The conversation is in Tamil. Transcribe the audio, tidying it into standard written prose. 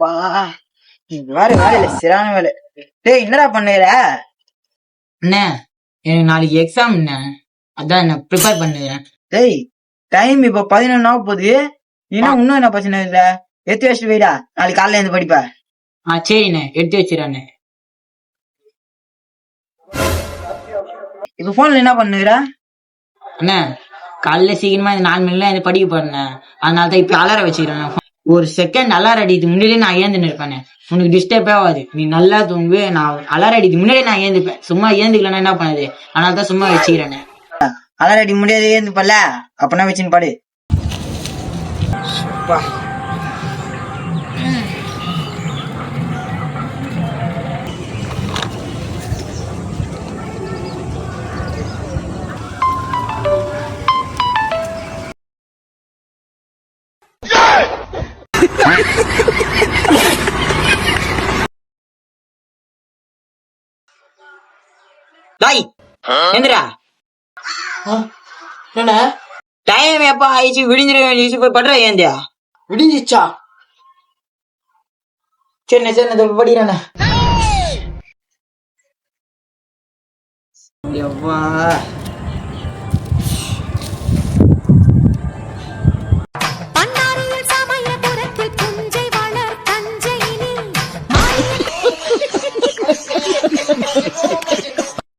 பா வேற வேலையில சிறான வேலை. டேய் என்னடா பண்ணுற? அண்ணே எனக்கு நாளைக்கு எக்ஸாம் என்ன, அதான் என்ன ப்ரிப்பேர் பண்ணுறேன். டேய் டைம் இப்ப 11 ஆக போகுது. இன்னும் என்ன பிரச்சனை இல்ல? எத்தி வச்சுட்டு போயிடா, நாளைக்கு காலையில இருந்து படிப்ப. சரிண்ணே, எடுத்து வச்சிடறேண்ணே. இப்ப போன்ல என்ன பண்ணுற? அண்ணே காலையில சீக்கிரமா இந்த 4 மணிலாம் இதை படிக்க போறேண்ணே. அதனால தான் இப்ப அலாரம் வச்சுக்கிறேன். ஒரு செகண்ட் அலாரம் அடிக்கு முன்னாடியே நான் ஏந்துன்னு இருப்பேன். உனக்கு டிஸ்டர்பே ஆகாது, நீ நல்லா தூங்கு. நான் அலாரம் அடிக்கு முன்னாடியே நான் ஏந்துப்பேன். சும்மா ஏந்துக்கலன்னா என்ன பண்ணுது, அதனால தான் சும்மா வச்சுக்கிறேன். அலாரம் அடி முடியாது ஏந்துப்பல்ல, அப்பனா வச்சுன்னு பாடு. டாய் எந்திரா. என்ன டைம் எப்ப ஆயிடுச்சு, விடிஞ்சிரு போய் படுற. ஏந்தியா விடிஞ்சிச்சா? சரிண்ணே சரிண்ணே படிக்கிறேண்ணே. எவ்வா